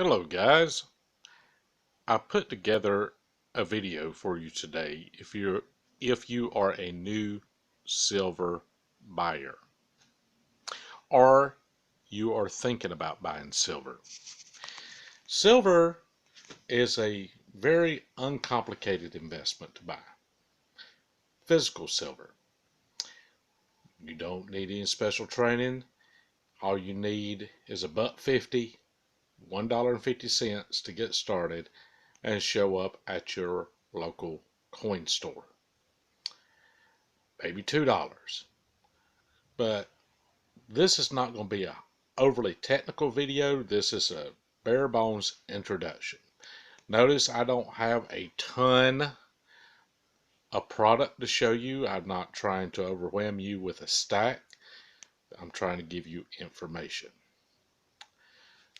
Hello guys, I put together a video for you today if you are a new silver buyer or you are thinking about buying silver. Silver is a very uncomplicated investment to buy. Physical silver. You don't need any special training. All you need is $1.50, $1.50 to get started and show up at your local coin store. Maybe $2. But this is not going to be a overly technical video. This is a bare bones introduction. Notice I don't have a ton of product to show you. I'm not trying to overwhelm you with a stack. I'm trying to give you information.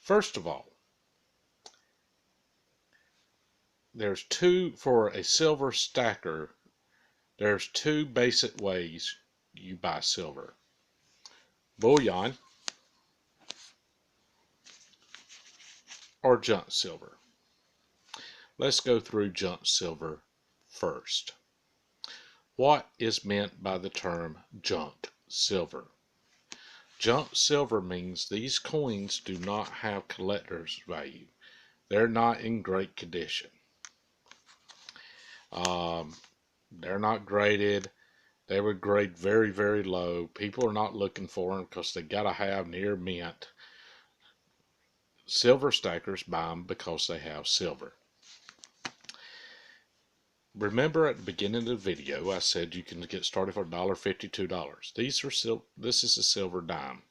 First of all, for a silver stacker, there's two basic ways you buy silver. Bullion or junk silver. Let's go through junk silver first. What is meant by the term junk silver? Junk silver means these coins do not have collector's value. They're not in great condition. They're not graded. They were graded very, very low. People are not looking for them because they got to have near mint. Silver stackers buy them because they have silver. Remember at the beginning of the video, I said you can get started for $1.50, $2. This is a silver dime.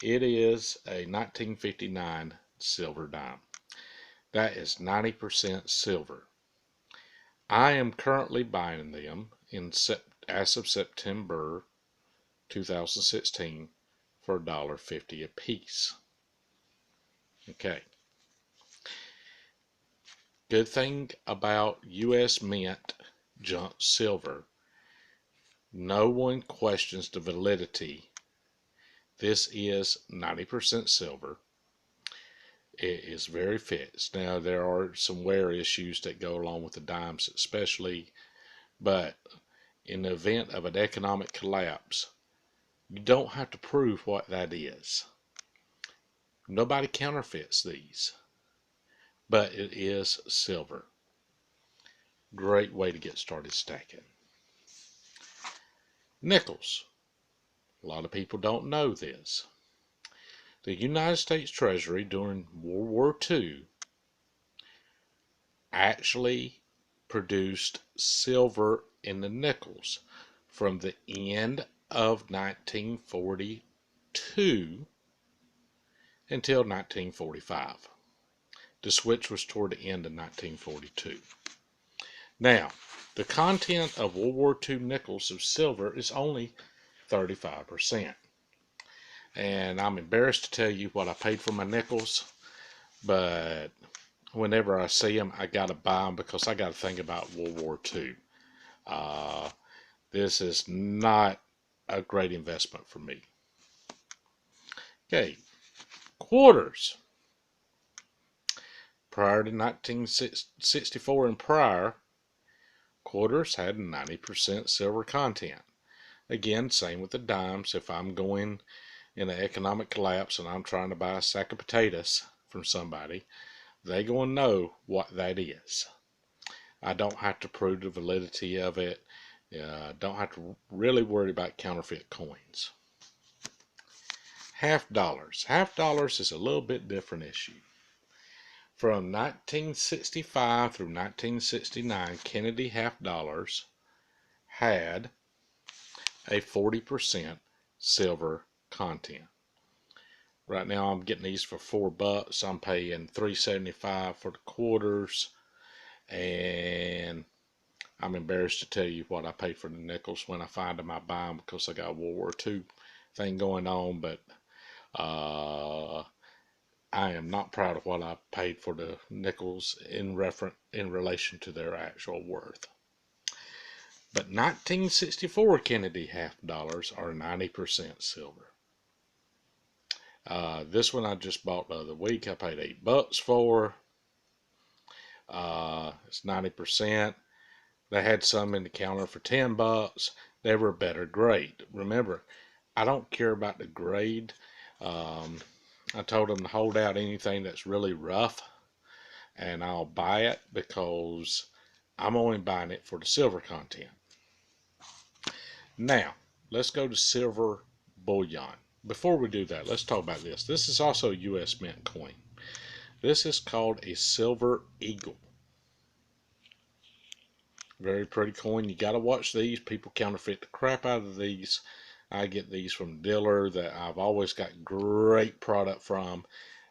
It is a 1959 silver dime. That is 90% silver. I am currently buying them as of September 2016 for $1.50 a piece. Okay. Good thing about U.S. Mint junk silver, no one questions the validity. This is 90% silver. It is very fixed. Now there are some wear issues that go along with the dimes especially, but in the event of an economic collapse, you don't have to prove what that is. Nobody counterfeits these, but it is silver. Great way to get started stacking. Nickels. A lot of people don't know this. The United States Treasury during World War II actually produced silver in the nickels from the end of 1942 until 1945. The switch was toward the end of 1942. Now, the content of World War II nickels of silver is only 35%. And I'm embarrassed to tell you what I paid for my nickels, but whenever I see them, I got to buy them because I got to think about World War II. This is not a great investment for me. Okay, quarters. Prior to 1964 and prior, quarters had 90% silver content. Again, same with the dimes. If I'm going in an economic collapse and I'm trying to buy a sack of potatoes from somebody, they going to know what that is. I don't have to prove the validity of it. Don't have to really worry about counterfeit coins. Half dollars. Half dollars is a little bit different issue. From 1965 through 1969, Kennedy half dollars had a 40% silver content. Right now I'm getting these for $4. I'm paying $3.75 for the quarters, and I'm embarrassed to tell you what I paid for the nickels. When I find them, I buy them because I got a World War II thing going on, but I am not proud of what I paid for the nickels in relation to their actual worth. But 1964 Kennedy half dollars are 90% silver. This one I just bought the other week. I paid $8 for. It's 90%. They had some in the counter for $10. They were better grade. Remember, I don't care about the grade. I told them to hold out anything that's really rough, and I'll buy it because I'm only buying it for the silver content. Now, let's go to silver bullion. Before we do that, let's talk about this. This is also a U.S. Mint coin. This is called a silver eagle. Very pretty coin. You got to watch these. People counterfeit the crap out of these. I get these from a dealer that I've always got great product from,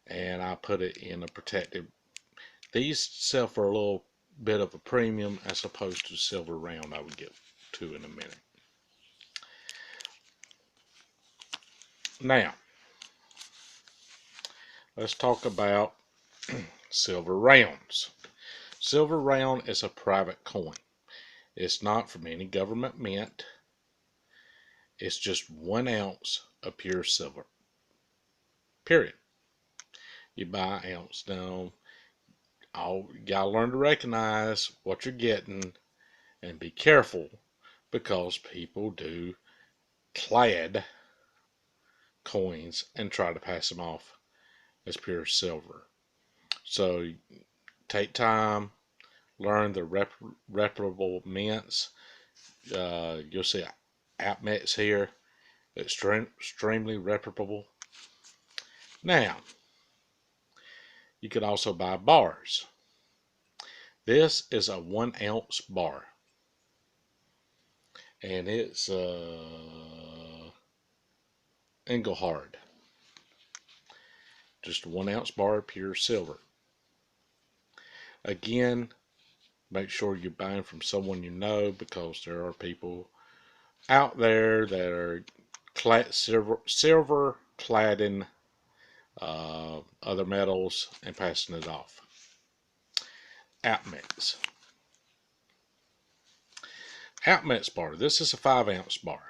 and I put it in a protected. These sell for a little bit of a premium as opposed to silver round I would get to in a minute. Now, let's talk about silver rounds. Silver round is a private coin. It's not from any government mint. It's just 1 ounce of pure silver. Period. You buy an ounce. Now, you gotta learn to recognize what you're getting and be careful because people do clad coins and try to pass them off as pure silver. So take time, learn the reputable mints. You'll see APMEX here, extremely reputable. Now, you could also buy bars. This is a 1 ounce bar, and it's Engelhard. Just a 1 ounce bar of pure silver. Again, make sure you're buying from someone you know because there are people out there that are silver cladding other metals and passing it off. APMEX. APMEX bar. This is a 5 ounce bar.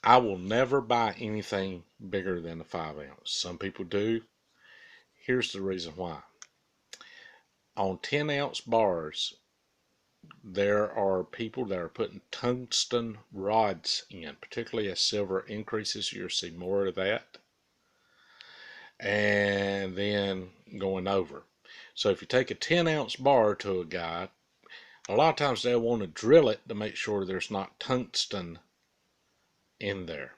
I will never buy anything bigger than a 5 ounce. Some people do. Here's the reason why. On 10 ounce bars, there are people that are putting tungsten rods in, particularly as silver increases, you'll see more of that. And then going over. So if you take a 10 ounce bar to a guy, a lot of times they'll want to drill it to make sure there's not tungsten in there.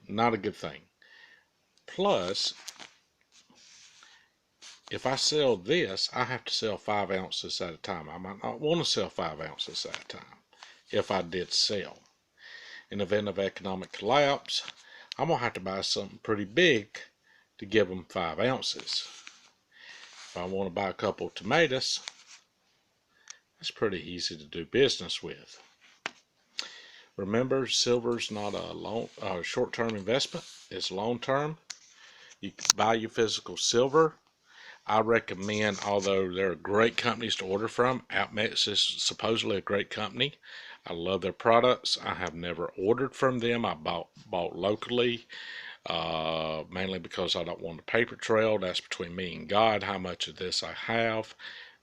Not a good thing. Plus, if I sell this, I have to sell 5 ounces at a time. I might not want to sell 5 ounces at a time if I did sell. In the event of economic collapse, I'm going to have to buy something pretty big to give them 5 ounces. If I want to buy a couple of tomatoes, that's pretty easy to do business with. Remember, silver's not a short-term investment. It's long-term. You can buy your physical silver. I recommend, although there are great companies to order from, APMEX is supposedly a great company. I love their products. I have never ordered from them. I bought locally, mainly because I don't want a paper trail. That's between me and God, how much of this I have,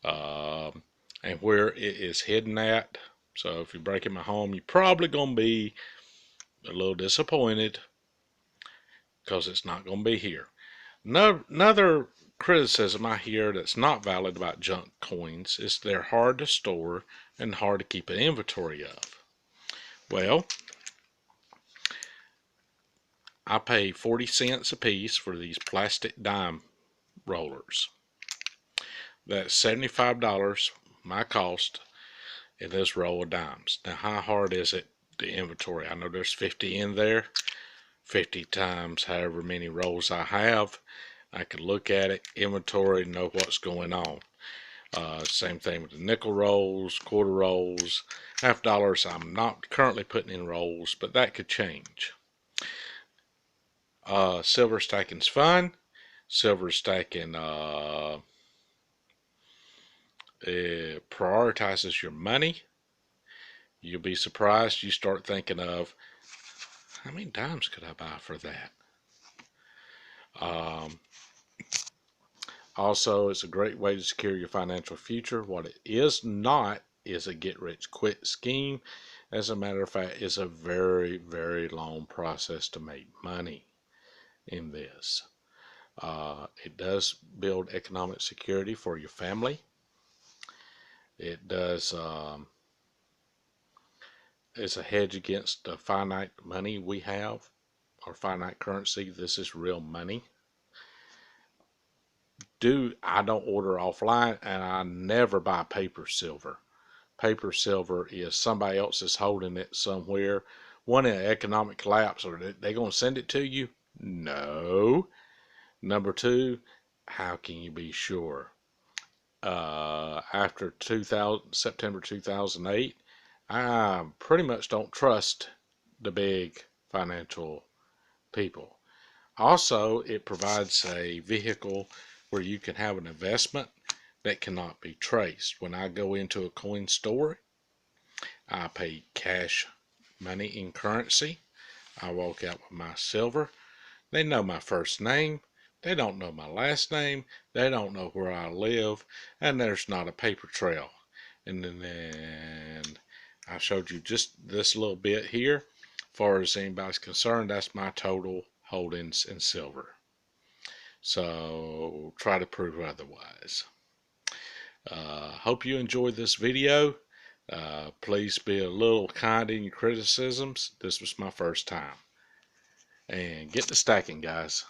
and where it is hidden at. So if you're breaking my home, you're probably going to be a little disappointed because it's not going to be here. Another criticism I hear that's not valid about junk coins is they're hard to store and hard to keep an inventory of. Well, I pay 40 cents a piece for these plastic dime rollers. That's $75 my cost in this roll of dimes. Now, how hard is it to inventory? I know there's 50 in there. 50 times however many rolls I have. I can look at it, inventory, know what's going on. Same thing with the nickel rolls, quarter rolls, half dollars. I'm not currently putting in rolls, but that could change. Silver stacking's fun. Silver stacking it prioritizes your money. You'll be surprised. You start thinking of, how many dimes could I buy for that? Um, Also, it's a great way to secure your financial future. What it is not is a get rich quick scheme. As a matter of fact, it's a very, very long process to make money in this. It does build economic security for your family. It does, it's a hedge against the finite money we have, or finite currency. This is real money. I don't order offline, and I never buy paper silver. Paper silver is somebody else is holding it somewhere. One, in an economic collapse, or they going to send it to you? No. Number two, how can you be sure? After September 2008, I pretty much don't trust the big financial people. Also, it provides a vehicle where you can have an investment that cannot be traced. When I go into a coin store, I pay cash money in currency. I walk out with my silver. They know my first name. They don't know my last name. They don't know where I live. And there's not a paper trail. And then I showed you just this little bit here. As far as anybody's concerned, that's my total holdings in silver. So try to prove otherwise. Hope you enjoyed this video. Please be a little kind in your criticisms. This was my first time. And get to stacking, guys.